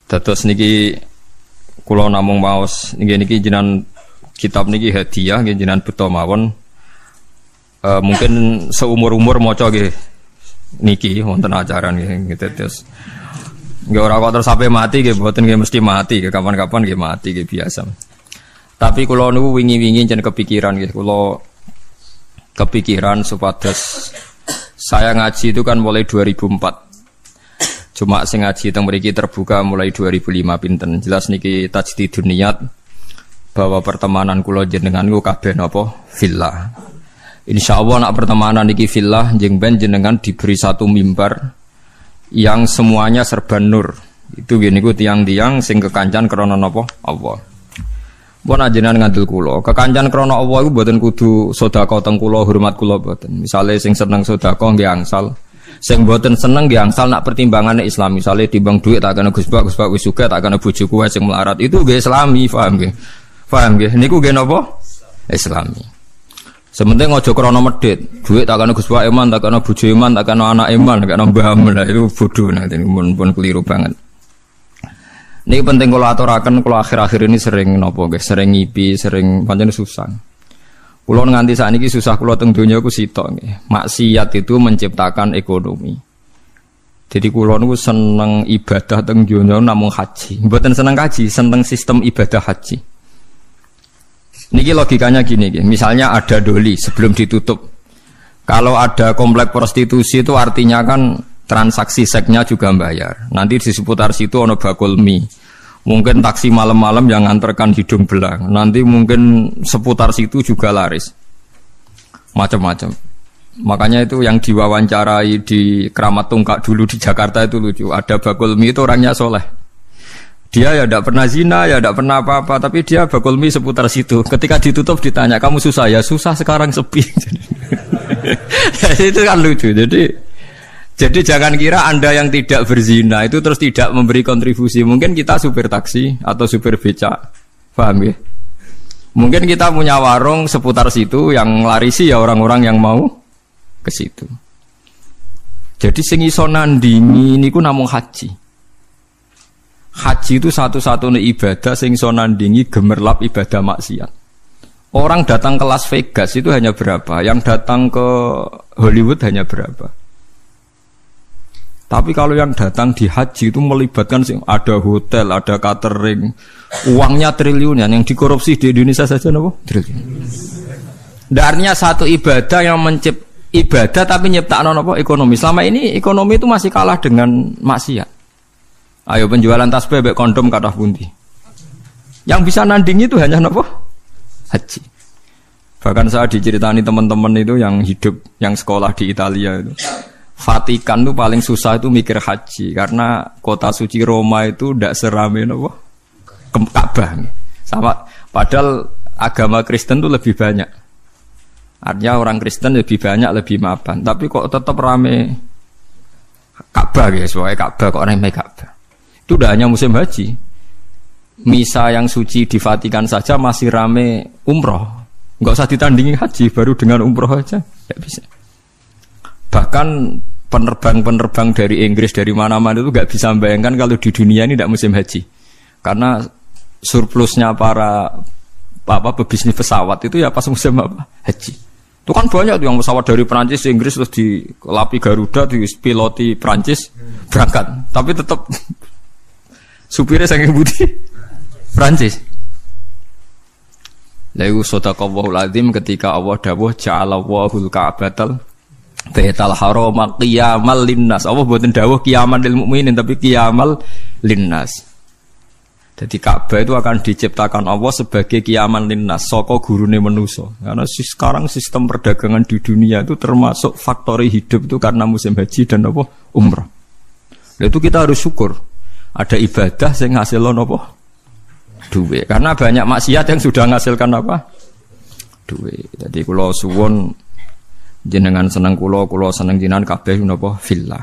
Dados niki kula namung maos niki jenengan kitab niki hadiah nggih jenengan beto mawon. Mungkin seumur-umur maca nggih niki wonten acara nggih terus nggih ora kok terus sampai mati nggih mboten nggih mesti mati nggih kapan-kapan nggih mati nggih biasa. Tapi kula niku wingi-wingi jen kepikiran nggih kula kepikiran supados saya ngaji itu kan mulai 2004. Cuma sing ngaji teng mriki terbuka mulai 2005 pinten. Jelas niki tajdidun niat bahwa pertemanan kula jenengan niku kabeh napa fillah. Insyaallah nak pertemanan niki fillah njeng ben jenengan diberi satu mimbar yang semuanya serba nur. Itu gini niku tiang-tiang sing kekancan krana napa Allah. Pun ajenengan ngandel kula. Kekancan krana Allah iku mboten kudu sedekah teng kula, hormat kula mboten. Misale sing seneng sedekah nggih angsal. Sing mboten seneng nggih angsal nak pertimbangane Islam. Misale timbang dhuwit tak kena Gus Pak wis sugih tak kena bojoku wae sing melarat. Itu nggih Islami, paham nggih? Paham nggih? Niku nggih napa? Islami. Sementing aja krana medhit. Dhuwit tak kena Gus Pak iman, tak kena bojo iman, tak kena anak iman, tak kena mbah lah itu bodho nanti pun keliru banget. Niki penting kula aturaken kula akhir-akhir ini sering napa nggih, sering ngipi, sering pancen susah. Kula nganti sakniki susah kula teng donya ku sitok nggih. Maksiat itu menciptakan ekonomi. Jadi kula niku seneng ibadah teng donya namung haji. Mboten seneng haji, seneng sistem ibadah haji. Niki logikanya gini nggih. Misalnya ada doli sebelum ditutup. Kalau ada komplek prostitusi itu artinya kan transaksi seksnya juga bayar. Nanti di seputar situ ono bakul mie. Mungkin taksi malam-malam yang nganterkan hidung belang. Nanti mungkin seputar situ juga laris. Macam-macam. Makanya itu yang diwawancarai di Keramat Tungkak dulu di Jakarta itu lucu. Ada bakul mie itu orangnya soleh. Dia ya tidak pernah zina, ya tidak pernah apa-apa. Tapi dia bakul mie seputar situ. Ketika ditutup ditanya, kamu susah? Ya susah sekarang sepi. Itu kan lucu. Jadi jangan kira Anda yang tidak berzina itu terus tidak memberi kontribusi. Mungkin kita supir taksi atau supir becak. Paham ya? Mungkin kita punya warung seputar situ yang larisi ya orang-orang yang mau ke situ. Jadi sing iso nandingi niku namung haji. Haji itu satu-satunya ibadah sing iso nandingi gemerlap ibadah maksiat. Orang datang ke Las Vegas itu hanya berapa? Yang datang ke Hollywood hanya berapa? Tapi kalau yang datang di haji itu melibatkan ada hotel, ada catering, uangnya triliunan yang dikorupsi di Indonesia saja napa? Triliun. Artinya satu ibadah yang ibadah tapi nyiptakno napa? Ekonomi. Selama ini ekonomi itu masih kalah dengan maksiat. Ayo penjualan tasbih mbek kondom kathah pundi. Yang bisa nandingi itu hanya napa? Haji. Bahkan saya diceritani teman-teman itu yang hidup, yang sekolah di Italia itu. Vatikan itu paling susah itu mikir haji karena kota suci Roma itu tidak serame apa Ka'bah. Sama padahal agama Kristen itu lebih banyak. Artinya orang Kristen lebih banyak, lebih mapan. Tapi kok tetap rame Ka'bah guys, soalnya Ka'bah kok rame Ka'bah. Itu udah hanya musim haji. Misa yang suci di Vatikan saja masih rame umroh. Enggak usah ditandingi haji, baru dengan umroh aja enggak bisa. Bahkan penerbang-penerbang dari Inggris dari mana-mana itu nggak bisa membayangkan kalau di dunia ini tidak musim haji, karena surplusnya para pebisnis pesawat itu ya pas musim haji. Itu kan banyak tuh yang pesawat dari Perancis, Inggris terus dilapi Garuda, dipiloti Perancis berangkat, tapi tetap supirnya saking budi Perancis. Lalu sadaqallahul azim ketika Allah dawuh ja'alallahul ka'batal Baitul Haram qiyamal linnas. Allah mboten dawuh qiyaman lil mukminin tapi qiyamal linnas. Jadi Ka'bah itu akan diciptakan Allah sebagai qiyaman linnas, saka gurune manusa. Karena sekarang sistem perdagangan di dunia itu termasuk faktori hidup itu karena musim haji dan apa? Umrah. Itu kita harus syukur. Ada ibadah sing ngasilno apa? Duit. Karena banyak maksiat yang sudah menghasilkan apa? Duit. Jadi kula suwun jenengan seneng kula seneng jenengan kabeh menapa fillah.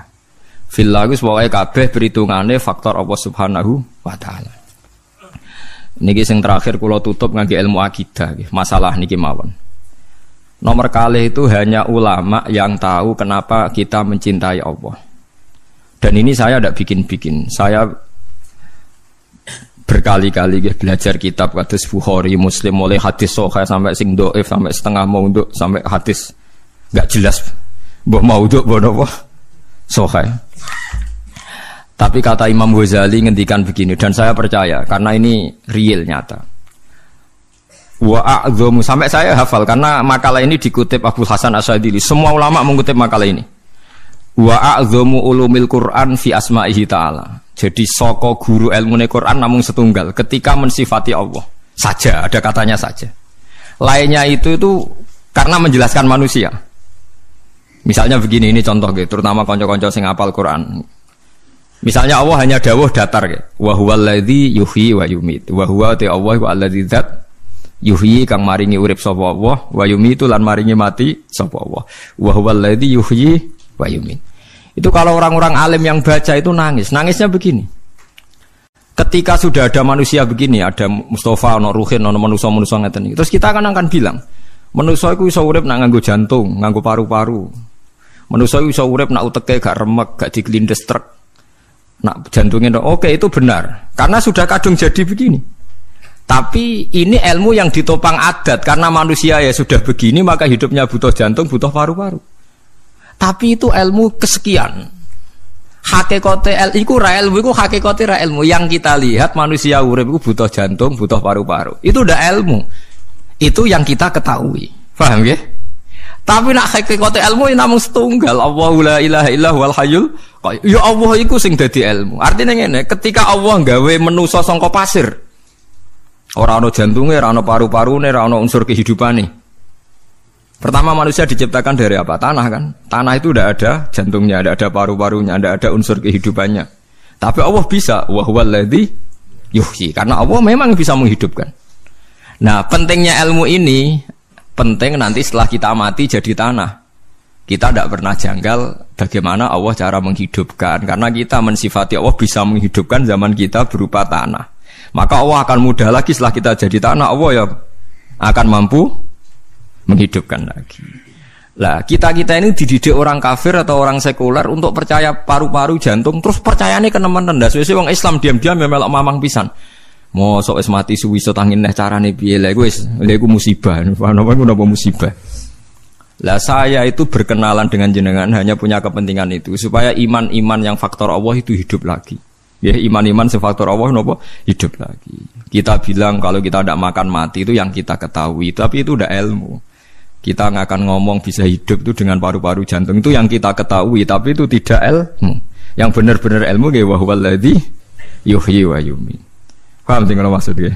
Fillah iku pokoke kabeh perhitungane faktor Allah Subhanahu wa taala. Niki sing terakhir kula tutup ngangge ilmu akidah nggih. Masalah niki mawon. Nomor kalih itu hanya ulama yang tahu kenapa kita mencintai Allah. Dan ini saya tidak bikin-bikin. Saya berkali-kali belajar kitab kados Bukhari, Muslim, mulai hadis sahih sampai sing dhaif, sampai setengah maudhu, sampai hadis enggak jelas mbah maudhu mbah napa sahih. Tapi kata Imam Ghazali ngendikan begini dan saya percaya karena ini real nyata. Wa a'dhamu, sampai saya hafal karena makalah ini dikutip Abu Hasan Asyadili. Semua ulama mengutip makalah ini. Wa a'dhamu ulumil Qur'an fi asma'ihi ta'ala. Jadi soko guru ilmune Quran namung setunggal ketika mensifati Allah saja, ada katanya saja. Lainnya itu karena menjelaskan manusia. Misalnya begini, ini contoh gitu, terutama konco-konco sing hafal Quran. Misalnya Allah hanya dawuh datar gitu. Wa huwal ladzi yuhyi wa yumit. Wa huwa ta Allah wa alladzi dzat yuhyi kang maringi urip sapa Allah, wa yumitu lan maringi mati sapa Allah. Wa huwal ladzi yuhyi wa yumit. Itu kalau orang-orang alim yang baca itu nangis. Nangisnya begini. Ketika sudah ada manusia begini, ada Mustafa, ono Ruhin, ono manusia-manusia ngeten. Terus kita akan bilang, manusia itu iso urip nak nganggo jantung, nganggo paru-paru. Manusia itu iso urip nak uteke gak remek, gak digelindes truk. Nak jantungnya oke, itu benar. Karena sudah kadung jadi begini. Tapi ini ilmu yang ditopang adat. Karena manusia ya sudah begini, maka hidupnya butuh jantung, butuh paru-paru. Tapi itu ilmu kesekian. Hakikate iku ra ilmu, iku hakikate ra ilmu. Yang kita lihat manusia urip iku butuh jantung, butuh paru-paru. Itu udah ilmu. Itu yang kita ketahui. Paham ya? Tapi nak hakikate ilmu namung setunggal. Allahu la ilaha illa huwal hayyul qayyum. Ya Allah iku sing dadi ilmu. Artinya ngene, ketika Allah gawe manusa saka pasir, ora ana jantunge, ora ana paru-parune, ora ana unsur kehidupane. Pertama manusia diciptakan dari apa? Tanah kan? Tanah itu tidak ada jantungnya, tidak ada paru-parunya, tidak ada unsur kehidupannya. Tapi Allah bisa, wa huwal ladzi yuhyi. Karena Allah memang bisa menghidupkan. Nah, pentingnya ilmu ini penting nanti setelah kita mati jadi tanah. Kita tidak pernah janggal bagaimana Allah cara menghidupkan. Karena kita mensifati Allah bisa menghidupkan zaman kita berupa tanah. Maka Allah akan mudah lagi setelah kita jadi tanah. Allah ya akan mampu menghidupkan lagi. Lah kita ini dididik orang kafir atau orang sekuler untuk percaya paru-paru jantung, terus percayane kenemen rendah. Suwe wong Islam diam-diam melok mamang pisan. Mosok wis mati suwi so tangin neh carane piye lha iku musibah. Napa musibah. Lah saya itu berkenalan dengan jenengan hanya punya kepentingan itu supaya iman-iman yang faktor Allah itu hidup lagi. Ya iman-iman sefaktor Allah napa hidup lagi. Kita bilang kalau kita tidak makan mati itu yang kita ketahui, tapi itu udah ilmu. Kita nggak akan ngomong bisa hidup itu dengan paru-paru jantung itu yang kita ketahui, tapi itu tidak ilmu. Yang benar-benar ilmu ya wa huwal ladzi yuhyi wa yumiit. Paham sing maksudnya?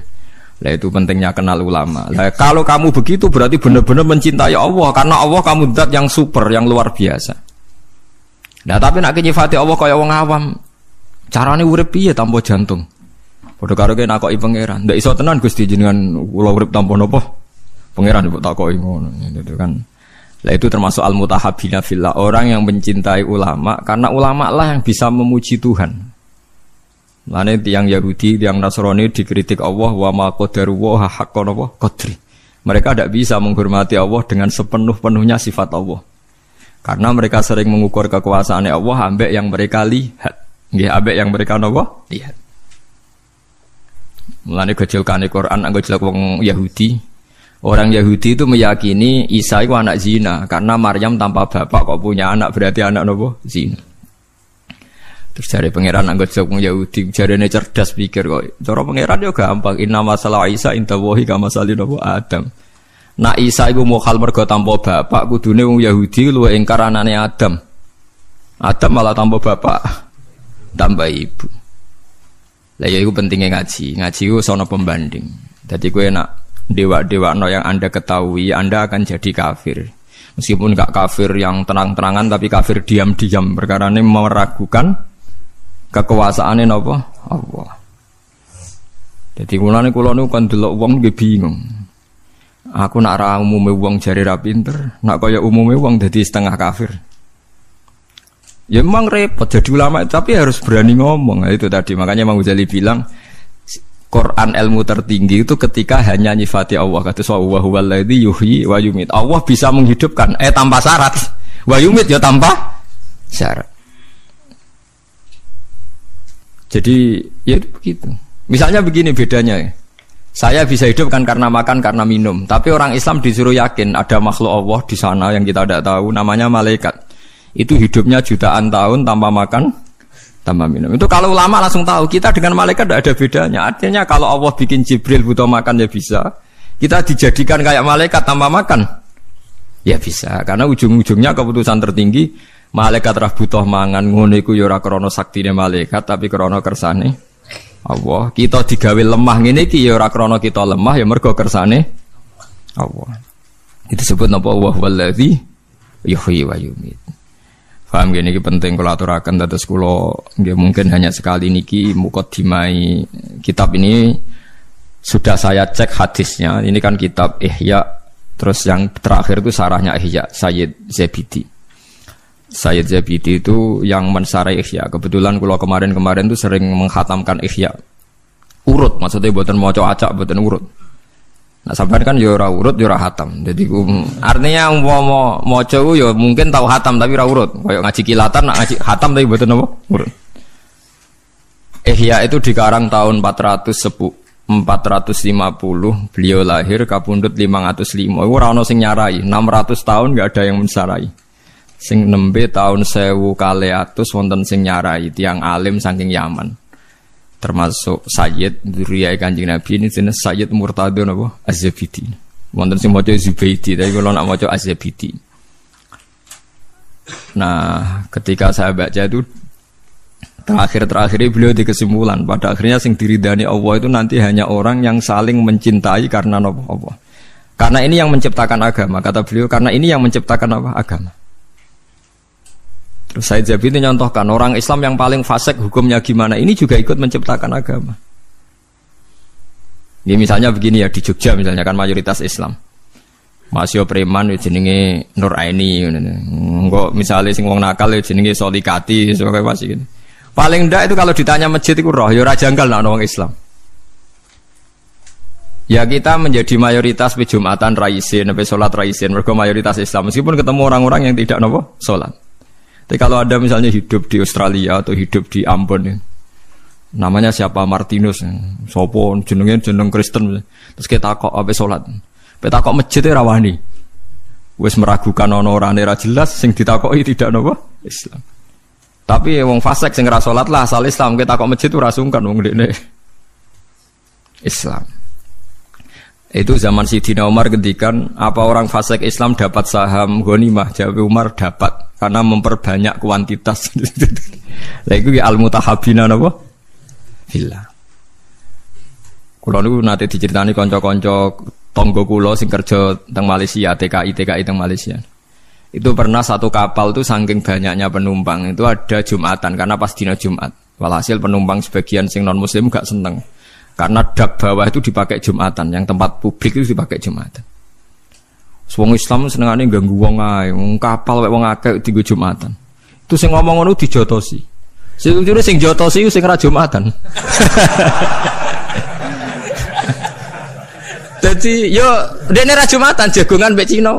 Lah itu pentingnya kenal ulama. Lah kalau kamu begitu berarti benar-benar mencintai Allah karena Allah kamu zat yang super, yang luar biasa. Nah tapi nak nyifati Allah kaya wong awam, carane urip piye tanpa jantung? Padha karo kene nakoki pangeran. Ndak iso tenan Gusti jenengan kula urip tanpa napa? Pangeran mbok takoki ngono gitu kan. Lah itu termasuk al-mutahabbina fillah, orang yang mencintai ulama karena ulama lah yang bisa memuji Tuhan. Lane tiyang Yahudi, tiyang Nasrani dikritik Allah wa ma qadaru wa haqqan qadri. Mereka tidak bisa menghormati Allah dengan sepenuh-penuhnya sifat Allah. Karena mereka sering mengukur kekuasaan Allah ambek yang mereka lihat. Nggih, ambek yang mereka napa? Lihat. Mulane gejolkane Quran anggo jelek wong Yahudi. Orang Yahudi itu meyakini Isa itu anak zina karena Maryam tanpa bapak kok punya anak, berarti anak nopo zina. Terus cari pangeran anggota wong Yahudi jarene cerdas pikir kok. Cara pangeran yo gampang, inna masalah Isa inta wahi kama salih nopo Adam. Nak Isa iku mokal mergo tanpa bapak, kudune wong Yahudi luwih ingkar anane Adam. Adam malah tanpa bapak, tanpa ibu. Lah ya iku pentingnya ngaji. Ngaji iku sono pembanding. Dadi kowe nak dewa-dewa no yang Anda ketahui, Anda akan jadi kafir. Meskipun gak kafir yang tenang-tenangan, tapi kafir diam-diam. Perkara ini meragukan kekuasaannya apa? Allah. Jadi kulane kan delok wong nggih bingung. Aku nak ra umume wong jare ra pinter, nak kaya umume wong dadi setengah kafir. Ya memang repot jadi ulama, tapi harus berani ngomong. Nah, itu tadi makanya Imam Ghazali bilang Quran ilmu tertinggi itu ketika hanya nyifati Allah, kata wa huwal ladzi yuhyi wa yumiit. Allah bisa menghidupkan tanpa syarat. Wa yumiit ya tanpa syarat. Jadi ya begitu. Misalnya begini bedanya ya. Saya bisa hidup kan karena makan, karena minum. Tapi orang Islam disuruh yakin ada makhluk Allah di sana yang kita tidak tahu, namanya malaikat. Itu hidupnya jutaan tahun tanpa makan, tanpa minum. Itu kalau ulama langsung tahu, kita dengan malaikat tidak ada bedanya. Artinya kalau Allah bikin Jibril butuh makan ya bisa. Kita dijadikan kayak malaikat tanpa makan, ya bisa. Karena ujung-ujungnya keputusan tertinggi, malaikat rah butuh mangan, ngono iku ya ora krana saktine malaikat, tapi krana kersane Allah. Kita digawe lemah ngene iki ya ora krana kita lemah, ya mergo kersane Allah. Itu disebut napa wa huwallazi yuhyi wa yumiit. Paham gini iki penting kula aturaken dados kula nggih mungkin hanya sekali niki mukadimai kitab ini sudah saya cek hadisnya. Ini kan kitab Ihya, terus yang terakhir itu sarahnya Ihya Sayyid Zabidi. Sayyid Zabidi itu yang mensarai Ihya. Kebetulan kula kemarin-kemarin itu sering menghatamkan Ihya. Urut, maksudnya buatan maca acak, buatan urut. Nah, sampean kan ya ora urut, ya ora hatam. Jadi artinya umpama maca ya mungkin tahu hatam tapi ora urut. Kayak ngaji kilatan, nak ngaji hatam tapi buatan apa? Urut. Ihya itu dikarang tahun 450, beliau lahir kapundhut 505. Ora ana sing nyarai, 600 tahun enggak ada yang mensarai. Sing nembe tahun 1200 wonten sing nyarai tiyang alim saking Yaman. Termasuk Sayyid Dzurriyyah Kanjeng Nabi ini jenis Sayyid Murtadho napa Az-Zabidi. Wonten sing maca Zubaidi, tapi kula nak maca Az-Zabidi. Nah, ketika saya baca itu terakhir beliau di kesimpulan pada akhirnya sing diridani Allah itu nanti hanya orang yang saling mencintai karena napa Allah. Karena ini yang menciptakan agama, kata beliau, karena ini yang menciptakan apa? Agama. Terus Sayyid Zabidi nyontohkan orang Islam yang paling fasik hukumnya gimana, ini juga ikut menciptakan agama. Ini misalnya begini ya, di Jogja misalnya kan mayoritas Islam. Masih preman jenenge Nur Aini, enggak misalnya sing wong nakal jenenge Solikati, sebagai masih gini. Paling ndak itu kalau ditanya masjid itu roh, ya ora janggal nak wong Islam. Ya kita menjadi mayoritas di Jumatan raisin, sampai sholat raisin, mergo mayoritas Islam. Meskipun ketemu orang-orang yang tidak nopo sholat. Tapi kalau ada misalnya hidup di Australia atau hidup di Ambon, namanya siapa Martinus, sopo jeneng Kristen, terus kita takok apa sholat, kita takok masjidnya rawani, wes meragukan orang ra jelas, sing ditakoki tidak nopo Islam. Tapi wong fasik sing ra sholat lah asal Islam, kita takok masjid itu rasungkan wong dekne Islam. Itu zaman Sidina Umar ngendikan, apa orang fasik Islam dapat saham ghanimah? Jawab Umar dapat, karena memperbanyak kuantitas. Lah iku ya al-mutahabbina napa? Fillah. Kula niku nate diceritani kanca-kanca tangga kula sing kerja teng Malaysia, TKI teng Malaysia. Itu pernah satu kapal tuh saking banyaknya penumpang itu ada Jumatan karena pas dina Jumat. Walhasil penumpang sebagian sing non muslim gak seneng. Karena dak bawah itu dipakai Jumatan, yang tempat publik itu dipakai Jumatan. Wong Islam senengane ganggu wong ae, wong kapal wek wong akeh dienggo Jumatan. Itu sing ngomong ngono dijotosi. Sing jotosi sing ra Jumatan. Dadi yo dene ra Jumatan jagongan mbek Cina.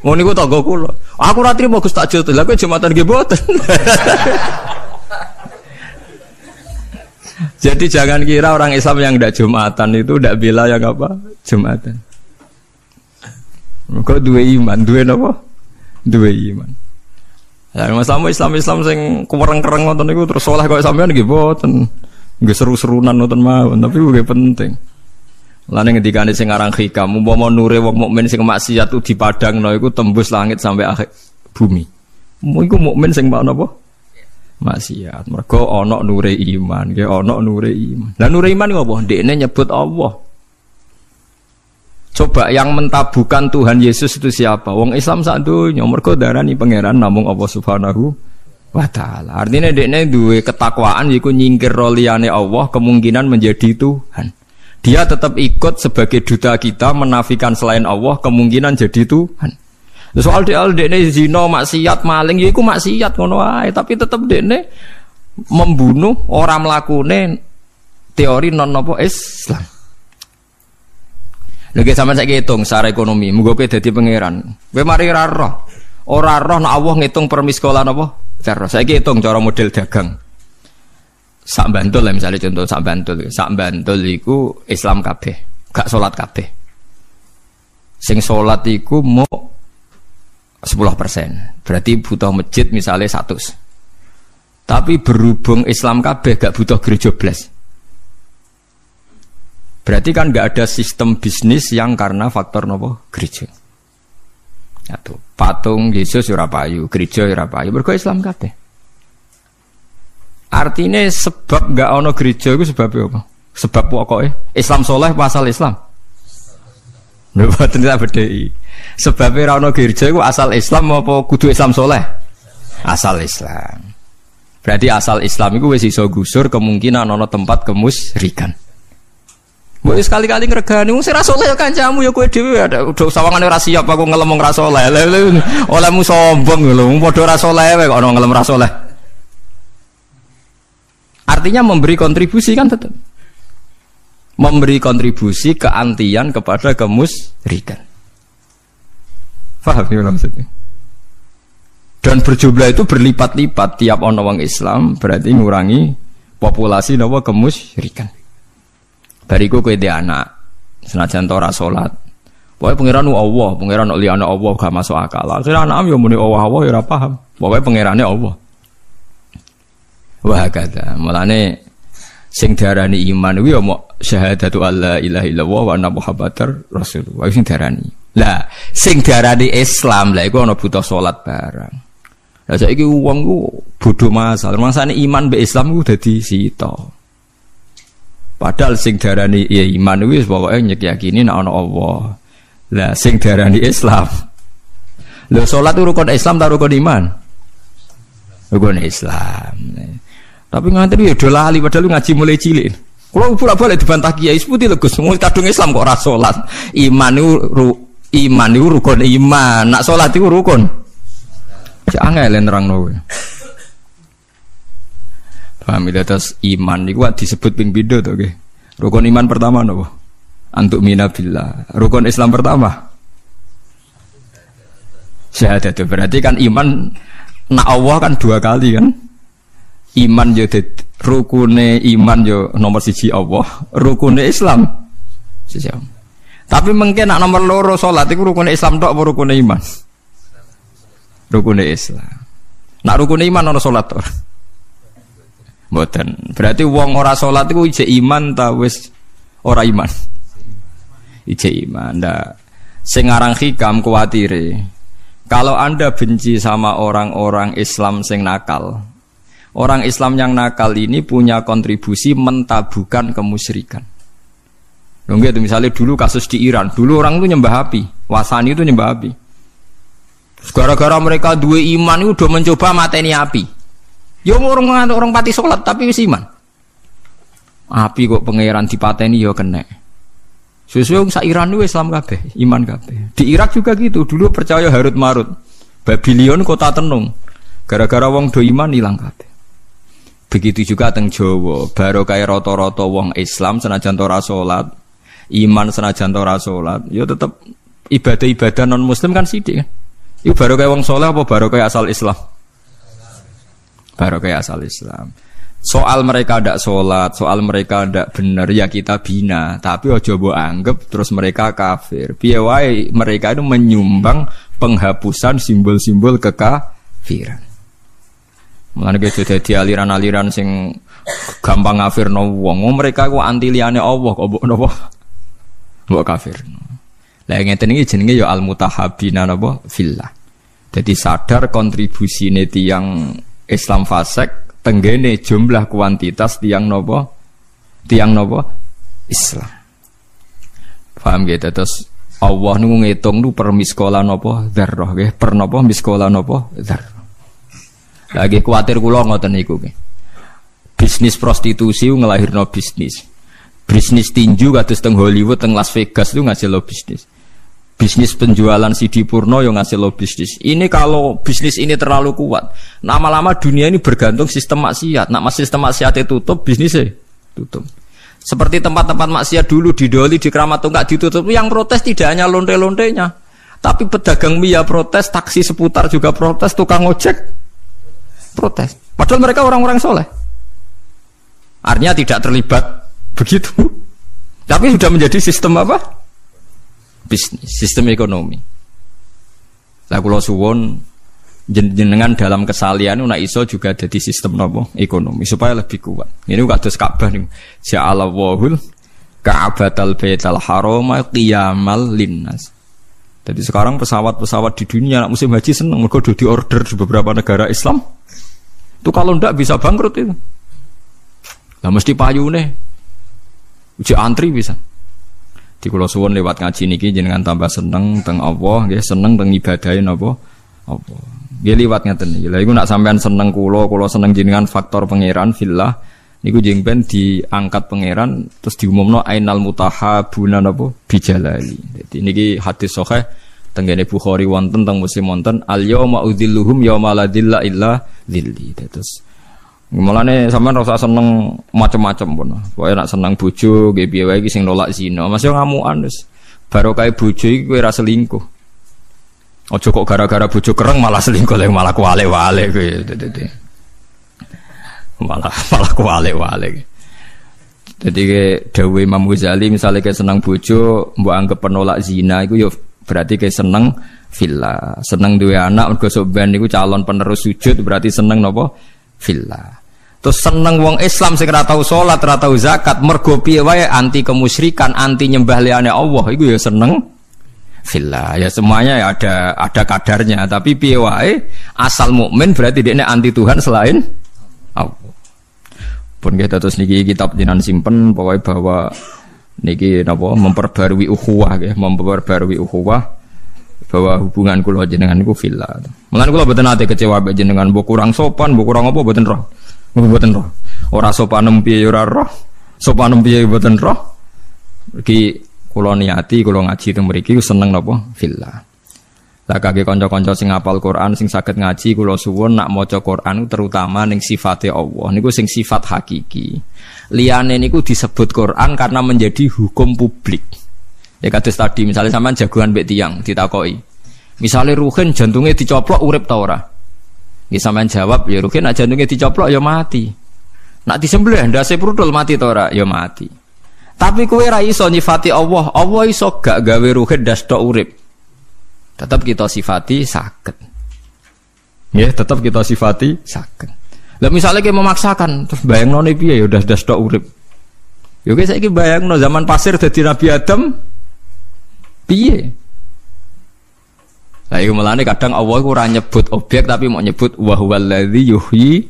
Ngono niku tangga kula. Aku ra trimo Gus tak jotos. Lah kowe Jumatan nggih mboten. Jadi jangan kira orang Islam yang tidak Jumatan itu tidak bela yang apa? Jumatan. Kok dua iman, dua apa? Dua iman. Ya masalah Islam sing kereng-kereng ngoten niku terus saleh kok sampean nggih mboten. Nggih seru-serunan ngoten mawon, tapi nggih penting. Lane ngendikane sing aran hikam, umpama nure wong mukmin sing maksiat itu dipadangno iku tembus langit sampai akhir bumi. Iku mukmin sing napa? Maksiat. Mergo ana nure iman, nggih ana nure iman. Lah nure iman ngopo? Ndekne nyebut Allah. Coba yang mentabukan Tuhan Yesus itu siapa? Wong Islam sak donya mergo darani pangeran namung Allah Subhanahu wa taala. Artinya ndekne duwe ketakwaan yiku nyingkir liyane Allah kemungkinan menjadi Tuhan. Dia tetap ikut sebagai duta kita menafikan selain Allah kemungkinan jadi Tuhan. Soal dekne zina, maksiat, maling, ya iku maksiat ngono wae, tapi tetep dekne membunuh orang mlakune teori non napa Islam. Lagi sampeyan saiki hitung secara ekonomi, muga kowe dadi pangeran. Kowe mari ora roh nek Allah ngitung per miskolan apa? Cara saiki hitung cara model dagang. sak Bantul lah misalnya contoh sak Bantul iku Islam kabeh, gak salat kabeh. Sing salat iku mau 10%, berarti butuh masjid misalnya 100. Tapi berhubung Islam kabeh gak butuh gereja blas. Berarti kan gak ada sistem bisnis yang karena faktor nopo gereja. Satu, patung Yesus ora payu, gereja ora payu, mergo Islam kabeh. Artinya sebab gak ono gereja itu sebabnya apa? Sebab pokoknya Islam soleh asal Islam. Lho boten tak bedheki. Sebabnya ora ono gereja itu asal Islam apa kudu Islam soleh? Asal Islam. Berarti asal Islam itu wis iso gusur kemungkinan ono tempat kemusyrikan. Mbok sekali-kali ngregani wong sing ra saleh kancamu ya kowe dhewe udah sawangane ora siap aku ngelem ra saleh. Olehmu sombong lho, padha ra saleh kok ono ngelem ra saleh. Artinya memberi kontribusi kan tetap. Memberi kontribusi keantian kepada kemusyrikan. Paham ya maksudnya? Dan berjumlah itu berlipat-lipat tiap ono wong Islam berarti ngurangi populasi napa kemusyrikan. Bariku kowe dhe anak, senajan ora salat. Pokoke pangeran Allah, pangeran liyane Allah gak masuk akal. Akhire anak yo muni Allah ya ora paham. Pokoke pangerane Allah. Wah kata, mulane sing diarani iman kuwi yo mok syahadatu alla ilaha illallah wa anna muhammadar rasulullah. Sing diarani. Lah, sing diarani Islam lah iku ana butuh salat barang. Lah saiki wong ku bodho masal. Mangsane iman mbek Islam ku dadi sita. Padahal sing diarani ya iman wis pokoke nyekyakini nek ana Allah. Lah sing diarani Islam. Lho salat rukun Islam ta rukun iman? Rukun Islam. Tapi nganti ya do lali padahal ngaji mulai cilik. Kulo bolak-balik dibantah kiai seputi lho Gus, wong kadung Islam kok ora salat. Iman niku rukun iman, nak salat iku rukun. Cek angel nerangno kowe. Paham ya, terus iman niku disebut ping pindho to nggih. Rukun iman pertama napa? Antuk mina billah. Rukun Islam pertama syahadat. Berarti kan iman nak Allah kan dua kali kan. Iman yo rukune iman yo nomor 1 Allah, rukune Islam siji. Tapi mungkin nak nomor loro salat iku rukune Islam tok apa rukune iman? Rukune Islam. Nak rukune iman ana salat ora? Mboten. Berarti wong ora salat iku ijek iman ta wis ora iman? Ijek iman. Ndak sing aran hikam kuwatire. Kalau Anda benci sama orang-orang Islam sing nakal, orang Islam yang nakal ini punya kontribusi mentabukan kemusyrikan. Lho nggih, misalnya dulu kasus di Iran, dulu orang itu nyembah api, Wasani itu nyembah api. Gara-gara mereka dua iman itu udah mencoba mateni api. Ya orang pati sholat tapi wis iman. Api kok pangeran dipateni ya kena. Sesuai sak Iran itu Islam kabeh, iman kabeh. Di Irak juga gitu, dulu percaya Harut Marut. Babylon kota tenung. Gara-gara wong do iman ilang kabeh. Begitu juga teng Jawa, baru kaya rata-rata wong Islam senajan ora salat, iman senajan ora salat, ya tetep ibadah-ibadah non muslim kan sithik kan. Iku baru kaya wong saleh apa baru kaya asal Islam? Baru kaya asal Islam. Soal mereka ndak salat, soal mereka ndak bener ya kita bina, tapi aja mbok anggap terus mereka kafir. Piye wae mereka itu menyumbang penghapusan simbol-simbol kekafiran. Mulane ge dadi aliran-aliran sing gampang ngafirno wong. Mereka ku anti liyane Allah kok mbok napa? Mbok kafirno. Lah ngeten iki jenenge ya al-mutahabbina napa fillah. Jadi sadar kontribusine tiyang Islam fasik tenggene jumlah kuantitas tiyang napa? Tiyang napa? Islam. Paham gitu? Terus Allah niku ngitung nu per miskola napa? Dzarrah nggih, per napa miskola napa? Dzarrah. Lagi kuatir kula ngoten niku nggih. Bisnis prostitusi ngelahirno bisnis. Bisnis tinju kados teng Hollywood, teng Las Vegas itu ngasilno bisnis. Bisnis penjualan CD porno yang ngasilno bisnis. Ini kalau bisnis ini terlalu kuat, lama-lama dunia ini bergantung sistem maksiat. Nak sistem maksiatnya tutup, bisnisnya tutup. Seperti tempat-tempat maksiat dulu di Doli, di Keramat Tunggak ditutup. Yang protes tidak hanya lonte-lontenya, tapi pedagang mie protes, taksi seputar juga protes, tukang ojek protes. Padahal mereka orang-orang soleh. Artinya tidak terlibat begitu. Tapi sudah menjadi sistem apa? Bisnis, sistem ekonomi. Lah kula suwun jenengan dalam kesalian nak iso juga jadi sistem nopo ekonomi supaya lebih kuat. Ini kados Ka'bah niku. Ja'alallahul Ka'batal Baital Harama qiyamal linnas. Jadi sekarang pesawat-pesawat di dunia nak musim haji seneng mergo di order di beberapa negara Islam. Itu kalau ndak bisa bangkrut itu. Lah mesti payune. Uji antri bisa. Di kula suwun lewat ngaji niki jenengan tambah seneng teng Allah nggih, seneng teng ibadahe napa? Apa? Nggih liwat ngeten iki. Lha iku nak sampean seneng kula seneng jenengan faktor pangeran fillah niku jengben diangkat pangeran terus diumumno ainal mutahabuna napa bijalali. Dadi niki hadis sahih tenggene Bukhari wonten teng Muslim wonten al yauma udzilluhum yauma la dzilla illa dzilli. Terus mulane sampean ora usah seneng macam-macam pun. Pokoke nek seneng bojo nggih piye wae iki sing nolak zina. Mas yo ngamukan wis. Barokah bojo iki kowe ora selingkuh. Aja kok gara-gara bojo kereng malah selingkuh lek malah kuwale-wale kowe. Malah kuwale-wale. Dadi dawuh Imam Ghazali misale ke seneng bojo mbok anggap penolak zina iku yo berarti ke seneng fillah. Seneng duwe anak mergo sok ben niku calon penerus sujud berarti seneng napa? Fillah. Terus seneng wong Islam sing ora tau salat, ora tau zakat, mergo piye wae anti kemusyrikan, anti nyembah liyane Allah, iku ya seneng fillah. Ya semuanya ya ada kadarnya, tapi piye wae asal mukmin berarti dekne anti Tuhan selain Allah. Pun kita terus niki kitab jenengan simpen pokoke bahwa niki napa memperbarui ukhuwah nggih, memperbarui ukhuwah bahwa hubungan kula jenengan niku fillah. Mulane kula mboten nate kecewa mbek jenengan, mbok kurang sopan, mbok kurang apa mboten roh. Mboten roh. Ora sopanem piye ora roh. Sopanem piye mboten roh. Iki kula niati kula ngaji teng mriki seneng napa fillah. Lah kangge kanca-kanca sing hafal Quran sing saged ngaji kula suwun nak maca Quran terutama ning sifate Allah niku sing sifat hakiki. Liyane niku disebut Quran karena menjadi hukum publik. Ya kados tadi misalnya sampean jagoan mbek tiyang ditakoki. Misale Ruhin jantungnya dicoplok urip ta ora? Nggih sampean jawab ya Ruhin nek jantungnya dicoplok ya mati. Nek disembelih ndase prudul mati ta ora? Ya mati. Tapi kowe ra iso nyifati Allah. Allah iso gak gawe Ruhin ndas tok urip. Tetap kita sifati saged. Nggih, tetap kita sifati saged. Lah misale kowe memaksakan terus bayangnone piye ya ndas tok urip. Ya kowe saiki bayangno zaman pasir dadi Nabi Adam piye? Lah iku melane kadang Allah iku ora nyebut objek tapi mau nyebut wa huwallazi yuhyi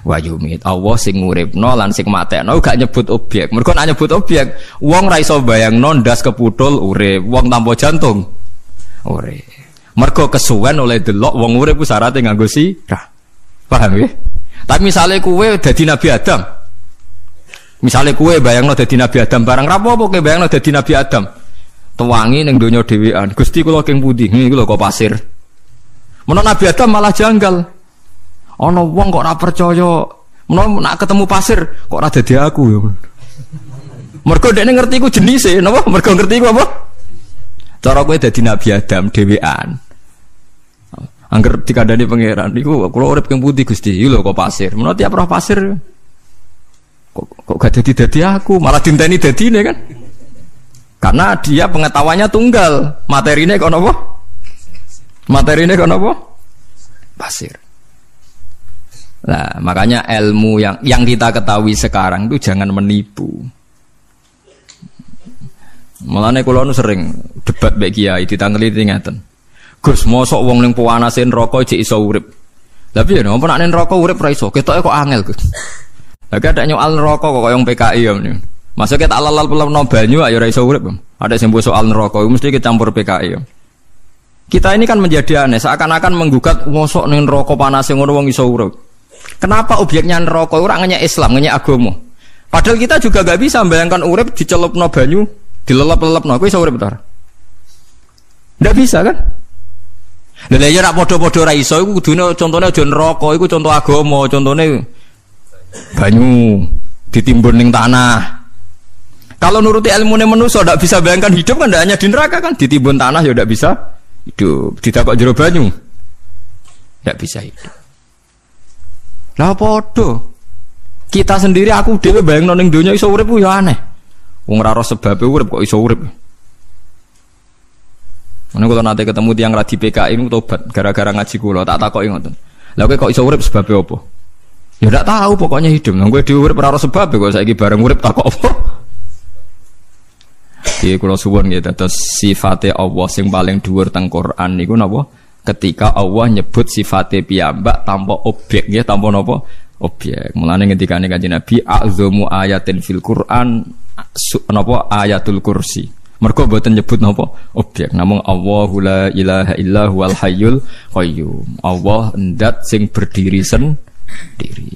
wa yumit. Allah sing nguripno lan sing matekno gak nyebut objek. Mergo nek nyebut objek, wong ra iso bayangno ndas keputul urip, wong tanpa jantung urip. Mergo kesuwen oleh delok wong urip ku syaraté nganggo sirah. Paham ya? Tapi misale kowe dadi Nabi Adam. Misale kowe bayangno dadi Nabi Adam barang rapopo kowe bayangno dadi Nabi Adam. Tuwangi ning donya dhewean. Gusti kula king pundi? Niku lho kok pasir. Menawa Nabi Adam malah janggal. Ana wong kok ora percaya. Menawa nak ketemu pasir kok ora dadi aku ya. Mergo dekne ngerti iku jenise, napa? Mergo ngerti iku apa? Cara kowe dadi Nabi Adam dhewean. Angger dikandani pangeran niku kula urip king pundi Gusti? Iku lho kok pasir. Menawa tiap roh pasir kok gak dadi aku, malah dinteni dadine kan? Karena dia pengetahuannya tunggal, materinya kok apa? Materinya kok apa? Pasir. Nah, makanya ilmu yang kita ketahui sekarang itu jangan menipu. Mulane kula nu sering debat mbek kiai ditangeli ngeten. Gus, mosok wong ning panase neraka jek iso urip. Lah piye napa nek neraka urip ra iso? Ketoke kok angel, Gus. Lah gak ada nyoal neraka kok koyo PKI ya. Maksudnya kita alal-alal banyu ayo ora iso urip. Ada sing soal neraka mesti kita campur PKI. Kita ini kan menjadi aneh, seakan-akan menggugat mosok ning neraka panas ngono wong iso urip. Kenapa objeknya neraka ora ngenyek Islam, ngenyek agama? Padahal kita juga gak bisa membayangkan urip dicelupno banyu, dilelep-lelepno, kowe iso urip ta? Ndak bisa kan? Lha ya rak padha-padha ra iso iku kudune contone aja neraka, iku contoh agama, contone banyu ditimbun ning tanah. Kalau nuruti ilmu manusia tidak bisa bayangkan hidup kan tidak hanya di neraka kan, ditimbun tanah ya tidak bisa hidup, ditakok jero banyu tidak bisa hidup. Lah podo Kita sendiri aku dhewe bayangno ning donya iso urip ku ya aneh. Wong ora ora sebabe urip kok iso urip. Ana kula nate ketemu tiyang radi PKI niku tobat gara-gara ngaji kula, tak takoki ngoten. Lah kowe kok iso urip sebabe apa? Ya ndak tahu pokoknya hidup. Nang kowe dhewe urip ora ora sebabe kok saiki bareng urip tak kok apa? Iki kula suwun nggih dados sifate Allah sing paling dhuwur teng Quran niku napa? Ketika Allah nyebut sifate piyambak tanpa objek nggih, tanpa napa? Objek. Mulane ngendikane Kanjeng Nabi a'dzamu ayatin fil Quran napa ayatul kursi. Mergo mboten nyebut napa objek, namung Allahu la ilaha illa huwal hayyul qayyum. Allah ndat sing berdiri sendiri.